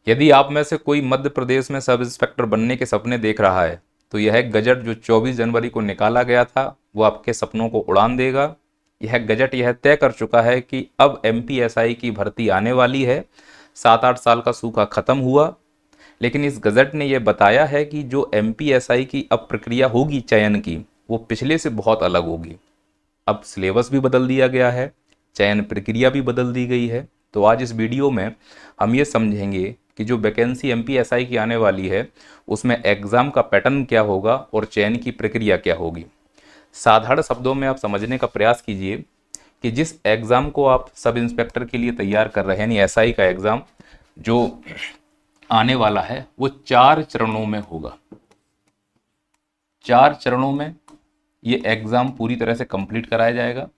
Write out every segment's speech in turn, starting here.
यदि आप में से कोई मध्य प्रदेश में सब इंस्पेक्टर बनने के सपने देख रहा है तो यह गजट जो 24 जनवरी को निकाला गया था वो आपके सपनों को उड़ान देगा। यह गजट यह तय कर चुका है कि अब एमपीएसआई की भर्ती आने वाली है। 7-8 साल का सूखा खत्म हुआ, लेकिन इस गजट ने यह बताया है कि जो एमपीएसआई की अब प्रक्रिया होगी चयन की, वो पिछले से बहुत अलग होगी। अब सिलेबस भी बदल दिया गया है, चयन प्रक्रिया भी बदल दी गई है। तो आज इस वीडियो में हम ये समझेंगे कि जो वैकेंसी एमपीएसआई की आने वाली है उसमें एग्ज़ाम का पैटर्न क्या होगा और चयन की प्रक्रिया क्या होगी। साधारण शब्दों में आप समझने का प्रयास कीजिए कि जिस एग्ज़ाम को आप सब इंस्पेक्टर के लिए तैयार कर रहे हैं, यानी एसआई का एग्ज़ाम जो आने वाला है वो 4 चरणों में होगा। 4 चरणों में ये एग्ज़ाम पूरी तरह से कंप्लीट कराया जाएगा,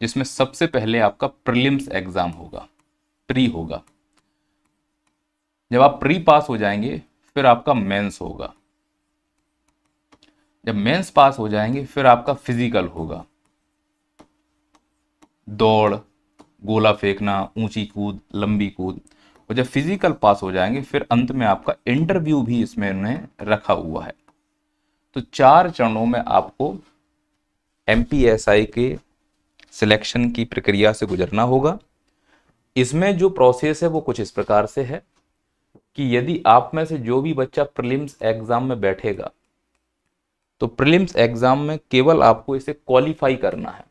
जिसमें सबसे पहले आपका प्रीलिम्स एग्ज़ाम होगा, प्री होगा। जब आप प्री पास हो जाएंगे फिर आपका मेंस होगा। जब मेंस पास हो जाएंगे फिर आपका फिजिकल होगा, दौड़, गोला फेंकना, ऊंची कूद, लंबी कूद। और जब फिजिकल पास हो जाएंगे फिर अंत में आपका इंटरव्यू भी इसमें उन्हें रखा हुआ है। तो 4 चरणों में आपको एमपीएसआई के सिलेक्शन की प्रक्रिया से गुजरना होगा। इसमें जो प्रोसेस है वो कुछ इस प्रकार से है कि यदि आप में से जो भी बच्चा प्रीलिम्स एग्जाम में बैठेगा तो प्रीलिम्स एग्जाम में केवल आपको इसे क्वालिफाई करना है।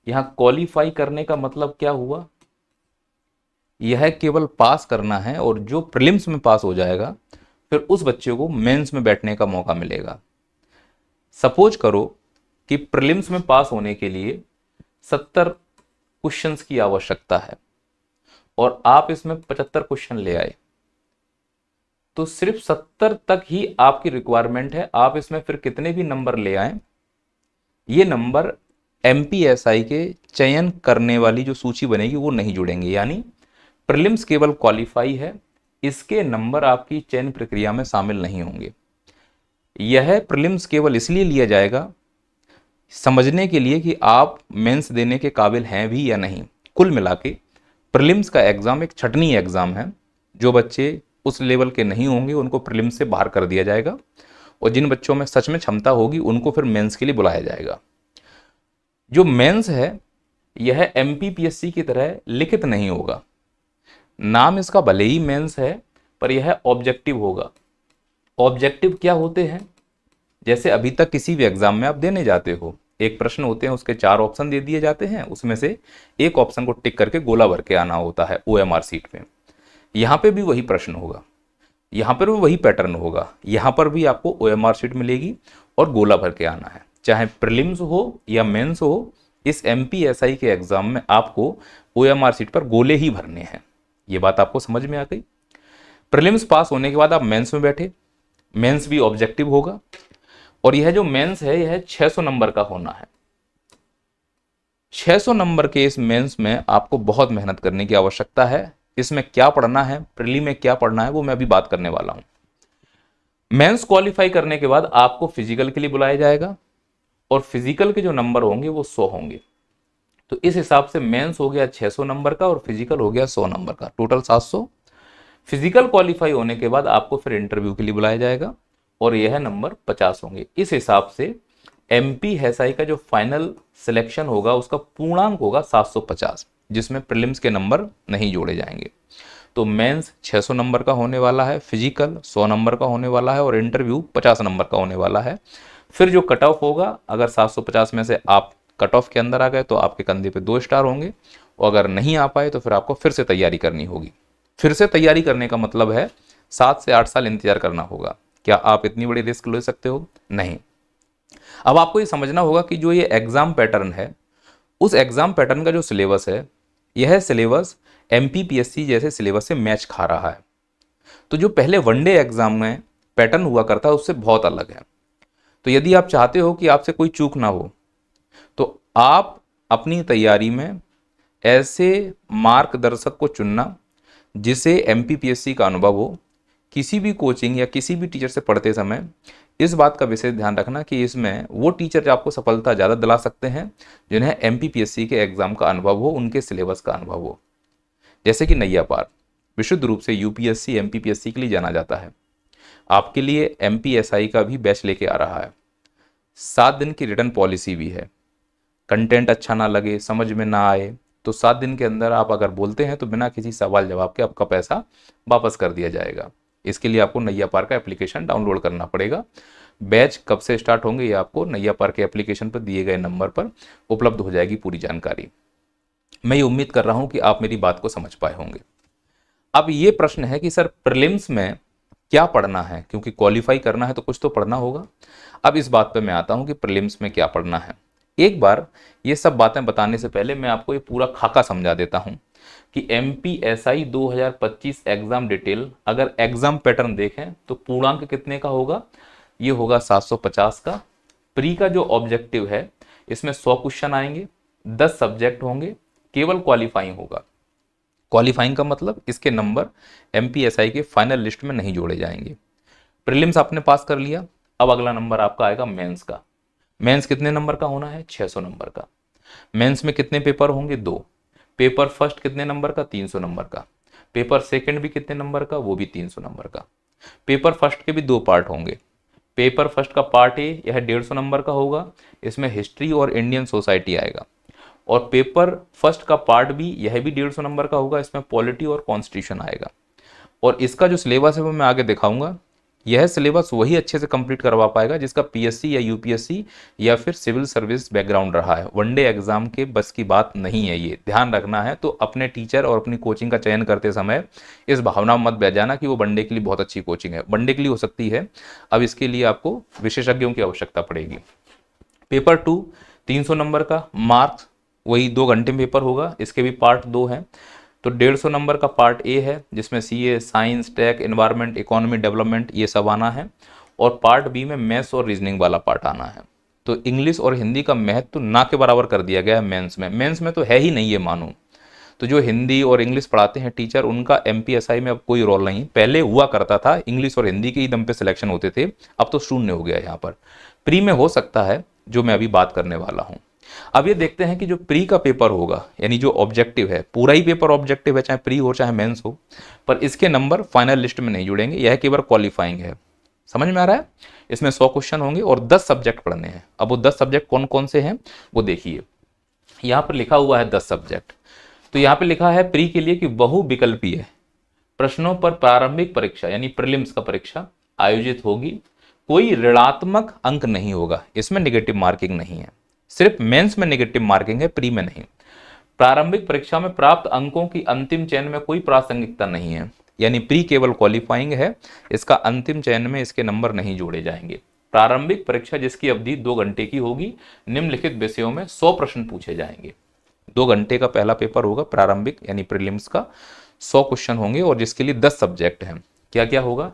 यहां क्वालिफाई करने का मतलब क्या हुआ, यह केवल पास करना है, और जो प्रीलिम्स में पास हो जाएगा फिर उस बच्चे को मेंस में बैठने का मौका मिलेगा। सपोज करो कि प्रीलिम्स में पास होने के लिए 70 क्वेश्चंस की आवश्यकता है और आप इसमें 75 क्वेश्चन ले आए, तो सिर्फ 70 तक ही आपकी रिक्वायरमेंट है। आप इसमें फिर कितने भी नंबर ले आए, ये नंबर एमपीएसआई के चयन करने वाली जो सूची बनेगी वो नहीं जुड़ेंगे। यानी प्रीलिम्स केवल क्वालिफाई है, इसके नंबर आपकी चयन प्रक्रिया में शामिल नहीं होंगे। यह प्रीलिम्स केवल इसलिए लिया जाएगा समझने के लिए कि आप मेंस देने के काबिल हैं भी या नहीं। कुल मिला के प्रीलिम्स का एग्ज़ाम एक छटनी एग्ज़ाम है। जो बच्चे उस लेवल के नहीं होंगे उनको प्रीलिम्स से बाहर कर दिया जाएगा, और जिन बच्चों में सच में क्षमता होगी उनको फिर मेंस के लिए बुलाया जाएगा। जो मेंस है यह एमपीपीएससी की तरह लिखित नहीं होगा। नाम इसका भले ही मेंस है पर यह ऑब्जेक्टिव होगा। ऑब्जेक्टिव क्या होते हैं, जैसे अभी तक किसी भी एग्जाम में आप देने जाते हो, एक प्रश्न होते हैं, उसके 4 ऑप्शन दे दिए जाते हैं, उसमें से एक ऑप्शन को टिक करके गोला भर के आना होता है ओएमआर सीट पे। यहाँ पे भी वही प्रश्न होगा, यहाँ पर भी वही पैटर्न होगा। यहाँ पर भी आपको ओएमआर सीट मिलेगी और गोला भर के आना है। चाहे प्रीलिम्स हो या मेंस हो, इस एमपीएसआई के एग्जाम में आपको ओएमआर सीट पर गोले ही भरने हैं। ये बात आपको समझ में आ गई। प्रीलिम्स पास होने के बाद आप मेंस में बैठे, मेंस भी ऑब्जेक्टिव होगा, और यह जो मेंस है यह 600 नंबर का होना है। 600 नंबर के इस मेंस में आपको बहुत मेहनत करने की आवश्यकता है। इसमें क्या पढ़ना है, प्रीली में क्या पढ़ना है, वो मैं अभी बात करने वाला हूं। मेंस क्वालिफाई करने के बाद आपको फिजिकल के लिए बुलाया जाएगा, और फिजिकल के जो नंबर होंगे वो 100 होंगे। तो इस हिसाब से मेंस हो गया 600 नंबर का और फिजिकल हो गया 100 नंबर का, टोटल 700। फिजिकल क्वालिफाई होने के बाद आपको फिर इंटरव्यू के लिए बुलाया जाएगा और यह नंबर 50 होंगे। इस हिसाब से एमपीएसआई का जो फाइनल सिलेक्शन होगा उसका पूर्णांक होगा 750, जिसमें प्रीलिम्स के नंबर नहीं जोड़े जाएंगे। तो मेंस 600 नंबर का होने वाला है, फिजिकल 100 नंबर का होने वाला है और इंटरव्यू 50 नंबर का होने वाला है। फिर जो कट ऑफ होगा, अगर 750 में से आप कट ऑफ के अंदर आ गए तो आपके कंधे पे 2 स्टार होंगे, और अगर नहीं आ पाए तो फिर आपको फिर से तैयारी करनी होगी। फिर से तैयारी करने का मतलब है 7 से 8 साल इंतजार करना होगा। क्या आप इतनी बड़ी रिस्क ले सकते हो? नहीं। अब आपको ये समझना होगा कि जो ये एग्जाम पैटर्न है, उस एग्जाम पैटर्न का जो सिलेबस है, यह सिलेबस एमपीपीएससी जैसे सिलेबस से मैच खा रहा है। तो जो पहले वनडे एग्जाम में पैटर्न हुआ करता है उससे बहुत अलग है। तो यदि आप चाहते हो कि आपसे कोई चूक ना हो, तो आप अपनी तैयारी में ऐसे मार्गदर्शक को चुनना जिसे एमपीपीएससी का अनुभव हो। किसी भी कोचिंग या किसी भी टीचर से पढ़ते समय इस बात का विशेष ध्यान रखना कि इसमें वो टीचर आपको सफलता ज़्यादा दिला सकते हैं जिन्हें एमपीपीएससी के एग्जाम का अनुभव हो, उनके सिलेबस का अनुभव हो। जैसे कि नैया पार, विशुद्ध रूप से यूपीएससी एमपीपीएससी के लिए जाना जाता है। आपके लिए एमपीएसआई का भी बैच लेके आ रहा है। 7 दिन की रिटर्न पॉलिसी भी है। कंटेंट अच्छा ना लगे, समझ में ना आए, तो 7 दिन के अंदर आप अगर बोलते हैं तो बिना किसी सवाल जवाब के आपका पैसा वापस कर दिया जाएगा। इसके लिए आपको नैया पार का एप्लीकेशन डाउनलोड करना पड़ेगा। बैच कब से स्टार्ट होंगे ये आपको नैया पार के एप्लीकेशन पर दिए गए नंबर पर उपलब्ध हो जाएगी पूरी जानकारी। मैं ये उम्मीद कर रहा हूं कि आप मेरी बात को समझ पाए होंगे। अब ये प्रश्न है कि सर प्रीलिम्स में क्या पढ़ना है, क्योंकि क्वालिफाई करना है तो कुछ तो पढ़ना होगा। अब इस बात पे मैं आता हूं कि प्रीलिम्स में क्या पढ़ना है। एक बार ये सब बातें बताने से पहले मैं आपको ये पूरा खाका समझा देता हूं कि एमपीएसआई 2025 एग्जाम डिटेल, अगर एग्जाम पैटर्न देखें तो पूर्णांक कितने का होगा, ये होगा 750 का। प्री का जो ऑब्जेक्टिव है इसमें 100 क्वेश्चन आएंगे, 10 सब्जेक्ट होंगे, केवल क्वालिफाइंग होगा। क्वालिफाइंग का मतलब इसके नंबर एमपीएसआई के फाइनल लिस्ट में नहीं जोड़े जाएंगे। प्रीलिम्स आपने पास कर लिया, अब अगला नंबर आपका आएगा मेंस का। मेंस कितने नंबर का होना है, 600 नंबर का। मेंस में कितने पेपर होंगे, 2। पेपर फर्स्ट कितने नंबर का, 300 नंबर का। पेपर सेकंड भी कितने नंबर का, वो भी 300 नंबर का। पेपर फर्स्ट के भी 2 पार्ट होंगे। पेपर फर्स्ट का पार्ट ए यह 150 नंबर का होगा, इसमें हिस्ट्री और इंडियन सोसाइटी आएगा। और पेपर फर्स्ट का पार्ट बी यह भी 150 नंबर का होगा, इसमें पॉलिटी और कॉन्स्टिट्यूशन आएगा। और इसका जो सिलेबस है वो मैं आगे दिखाऊंगा। यह सिलेबस वही अच्छे से कंप्लीट करवा पाएगा जिसका पीएससी या यूपीएससी या फिर सिविल सर्विस बैकग्राउंड रहा है। वनडे एग्जाम के बस की बात नहीं है, ये ध्यान रखना है। तो अपने टीचर और अपनी कोचिंग का चयन करते समय इस भावना में मत बह जाना कि वो वनडे के लिए बहुत अच्छी कोचिंग है। वनडे के लिए हो सकती है, अब इसके लिए आपको विशेषज्ञों की आवश्यकता पड़ेगी। पेपर 2 300 नंबर का, मार्क्स वही 2 घंटे में पेपर होगा, इसके भी पार्ट 2 हैं। तो 150 नंबर का पार्ट ए है जिसमें CA, science, tech, environment, economy development ये सब आना है। और पार्ट बी में मैथ्स और रीजनिंग वाला पार्ट आना है। तो इंग्लिश और हिंदी का महत्व तो ना के बराबर कर दिया गया है मेंस में। मेंस में तो है ही नहीं ये मानो। तो जो हिंदी और इंग्लिश पढ़ाते हैं टीचर, उनका एमपीएसआई में अब कोई रोल नहीं। पहले हुआ करता था, इंग्लिश और हिंदी के ही दम पे सिलेक्शन होते थे, अब तो शून्य हो गया यहाँ पर। प्री में हो सकता है जो मैं अभी बात करने वाला हूँ। अब ये देखते हैं कि जो प्री का पेपर होगा, यानी जो ऑब्जेक्टिव है, पूरा ही पेपर ऑब्जेक्टिव है, चाहे प्री हो चाहे मेंस हो, पर इसके नंबर फाइनल लिस्ट में नहीं जुड़ेंगे, यह केवल क्वालिफाइंग है। समझ में आ रहा है? इसमें 100 क्वेश्चन होंगे और 10 सब्जेक्ट पढ़ने हैं। अब वो 10 सब्जेक्ट कौन कौन से हैं वो देखिए। यहाँ पर लिखा हुआ है 10 सब्जेक्ट। तो यहाँ पे लिखा है प्री के लिए कि बहुविकल्पीय प्रश्नों पर प्रारंभिक परीक्षा यानी प्रीलिम्स का परीक्षा आयोजित होगी। कोई ऋणात्मक अंक नहीं होगा, इसमें नेगेटिव मार्किंग नहीं है। सिर्फ मेंस में नेगेटिव मार्किंग है, प्री में नहीं। प्रारंभिक परीक्षा में प्राप्त अंकों की अंतिम चयन में कोई प्रासंगिकता नहीं है, यानी प्री केवल क्वालिफाइंग है, इसका अंतिम चयन में इसके नंबर नहीं जोड़े जाएंगे। प्रारंभिक परीक्षा जिसकी अवधि 2 घंटे की होगी, निम्नलिखित विषयों में 100 प्रश्न पूछे जाएंगे। 2 घंटे का पहला पेपर होगा प्रारंभिक यानी प्रीलिम्स का, 100 क्वेश्चन होंगे और जिसके लिए 10 सब्जेक्ट हैं। क्या क्या होगा?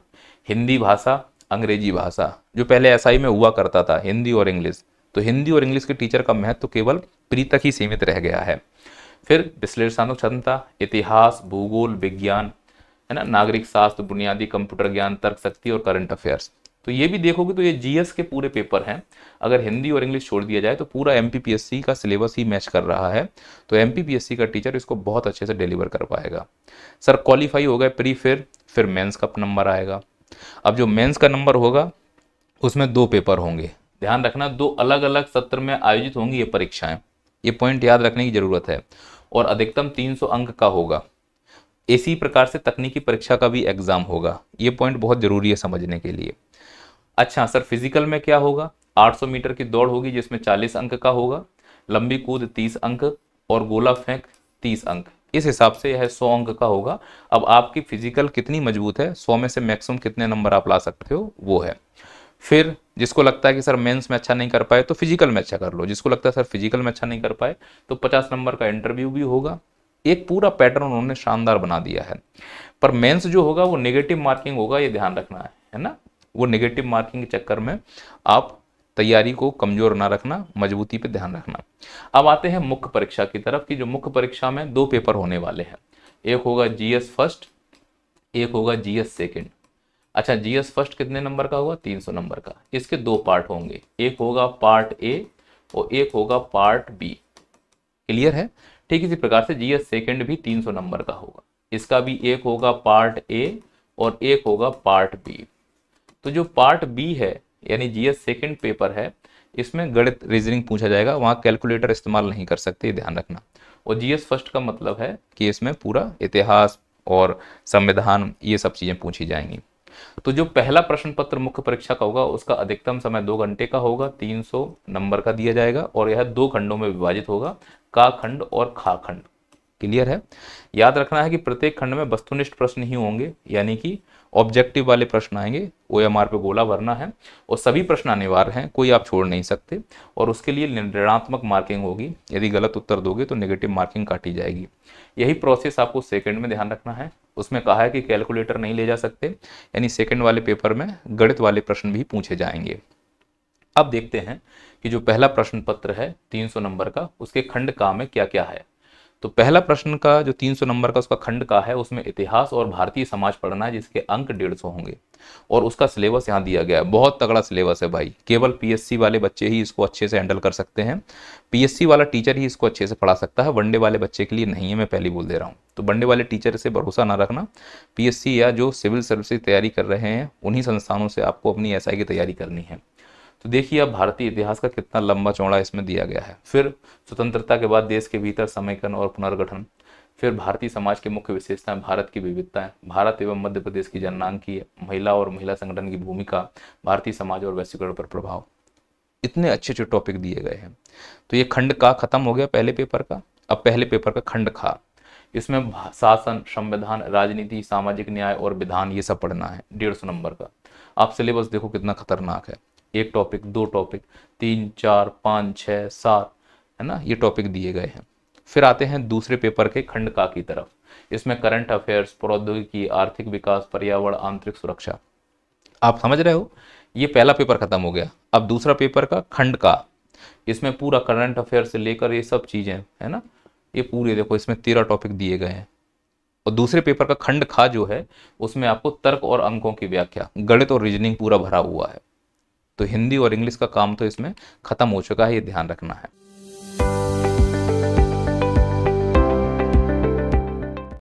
हिंदी भाषा, अंग्रेजी भाषा, जो पहले एसआई में हुआ करता था, हिंदी और इंग्लिश। तो हिंदी और इंग्लिश के टीचर का महत्व तो केवल प्री तक ही सीमित रह गया है। फिर विश्लेषणात्मक क्षमता, इतिहास, भूगोल, विज्ञान, है ना, नागरिक शास्त्र, बुनियादी कंप्यूटर ज्ञान, तर्क शक्ति और करंट अफेयर्स। तो ये भी देखोगे तो ये जीएस के पूरे पेपर हैं। अगर हिंदी और इंग्लिश छोड़ दिया जाए तो पूरा एमपीपीएससी का सिलेबस ही मैच कर रहा है। तो एमपीपीएससी का टीचर इसको बहुत अच्छे से डिलीवर कर पाएगा। सर क्वालिफाई हो गए प्री, फिर मेंस का नंबर आएगा। अब जो मेंस का नंबर होगा उसमें 2 पेपर होंगे। ध्यान रखना, 2 अलग अलग सत्र में आयोजित होंगी ये परीक्षाएं, ये पॉइंट याद रखने की जरूरत है। और अधिकतम 300 अंक का होगा। इसी प्रकार से तकनीकी परीक्षा का भी एग्जाम होगा, ये पॉइंट बहुत जरूरी है समझने के लिए। अच्छा सर फिजिकल में क्या होगा? 800 मीटर की दौड़ होगी जिसमें 40 अंक का होगा, लंबी कूद 30 अंक और गोला फेंक 30 अंक। इस हिसाब से यह 100 अंक का होगा। अब आपकी फिजिकल कितनी मजबूत है, 100 में से मैक्सिमम कितने नंबर आप ला सकते हो वो है। फिर जिसको लगता है कि सर मेंस में अच्छा नहीं कर पाए तो फिजिकल में अच्छा कर लो, जिसको लगता है सर फिजिकल में अच्छा नहीं कर पाए तो 50 नंबर का इंटरव्यू भी होगा। एक पूरा पैटर्न उन्होंने शानदार बना दिया है। पर मेंस जो होगा वो नेगेटिव मार्किंग होगा, ये ध्यान रखना है ना। वो नेगेटिव मार्किंग के चक्कर में आप तैयारी को कमजोर ना रखना, मजबूती पे ध्यान रखना। अब आते हैं मुख्य परीक्षा की तरफ कि जो मुख्य परीक्षा में 2 पेपर होने वाले हैं। एक होगा जीएस फर्स्ट, एक होगा जीएस सेकंड। अच्छा जीएस फर्स्ट कितने नंबर का होगा? 300 नंबर का। इसके 2 पार्ट होंगे, एक होगा पार्ट ए और एक होगा पार्ट बी। क्लियर है? ठीक इसी प्रकार से जीएस सेकंड भी 300 नंबर का होगा। इसका भी एक होगा पार्ट ए और एक होगा पार्ट बी। तो जो पार्ट बी है यानी जीएस सेकंड पेपर है, इसमें गणित रीजनिंग पूछा जाएगा, वहां कैलकुलेटर इस्तेमाल नहीं कर सकते, ध्यान रखना। और जीएस फर्स्ट का मतलब है कि इसमें पूरा इतिहास और संविधान ये सब चीजें पूछी जाएंगी। तो जो पहला प्रश्न पत्र मुख्य परीक्षा का होगा उसका अधिकतम समय 2 घंटे का होगा, 300 नंबर का दिया जाएगा और यह 2 खंडों में विभाजित होगा, का खंड और खा खंड। क्लियर है? याद रखना है कि प्रत्येक खंड में वस्तुनिष्ठ प्रश्न ही होंगे, यानी कि ऑब्जेक्टिव वाले प्रश्न आएंगे, ओएमआर पे गोला भरना है और सभी प्रश्न अनिवार्य हैं, कोई आप छोड़ नहीं सकते। और उसके लिए ऋणात्मक मार्किंग होगी, यदि गलत उत्तर दोगे तो नेगेटिव मार्किंग काटी जाएगी। यही प्रोसेस आपको सेकंड में ध्यान रखना है। उसमें कहा है कि कैलकुलेटर नहीं ले जा सकते, यानी सेकंड वाले पेपर में गणित वाले प्रश्न भी पूछे जाएंगे। अब देखते हैं कि जो पहला प्रश्न पत्र है 300 नंबर का, उसके खंड का में क्या क्या है। तो पहला प्रश्न का जो 300 नंबर का उसका खंड का है, उसमें इतिहास और भारतीय समाज पढ़ना है, जिसके अंक 150 होंगे। और उसका सिलेबस यहाँ दिया गया है, बहुत तगड़ा सिलेबस है भाई, केवल पीएससी वाले बच्चे ही इसको अच्छे से हैंडल कर सकते हैं, पीएससी वाला टीचर ही इसको अच्छे से पढ़ा सकता है, वनडे वाले बच्चे के लिए नहीं है, मैं पहले बोल दे रहा हूँ। तो वनडे वाले टीचर से भरोसा ना रखना, पीएससी या जो सिविल सर्विस की तैयारी कर रहे हैं उन्हीं संस्थानों से आपको अपनी एसआई की तैयारी करनी है। तो देखिए अब भारतीय इतिहास का कितना लंबा चौड़ा इसमें दिया गया है। फिर स्वतंत्रता के बाद देश के भीतर समेकन और पुनर्गठन, फिर भारतीय समाज की मुख्य विशेषताएं, भारत की विविधताएं, भारत एवं मध्य प्रदेश की जननांकीय, महिला और महिला संगठन की भूमिका, भारतीय समाज और वैश्वीकरण पर प्रभाव, इतने अच्छे अच्छे टॉपिक दिए गए हैं। तो ये खंड का खत्म हो गया पहले पेपर का। अब पहले पेपर का खंड खा, इसमें शासन, संविधान, राजनीति, सामाजिक न्याय और विधान ये सब पढ़ना है, 150 नंबर का। आप सिलेबस देखो कितना खतरनाक है, एक टॉपिक, 2 टॉपिक, 3, 4, 5, 6, 7, है ना, ये टॉपिक दिए गए हैं। फिर आते हैं दूसरे पेपर के खंड का की तरफ। इसमें करंट अफेयर्स, प्रौद्योगिकी, आर्थिक विकास, पर्यावरण, आंतरिक सुरक्षा। आप समझ रहे हो, ये पहला पेपर खत्म हो गया। अब दूसरा पेपर का खंड का, इसमें पूरा करंट अफेयर से लेकर ये सब चीजें, है ना, ये पूरे देखो इसमें 13 टॉपिक दिए गए हैं। और दूसरे पेपर का खंड खा जो है, उसमें आपको तर्क और अंकों की व्याख्या, गणित और रीजनिंग पूरा भरा हुआ है। तो हिंदी और इंग्लिश का काम तो इसमें खत्म हो चुका है, ये ध्यान रखना है।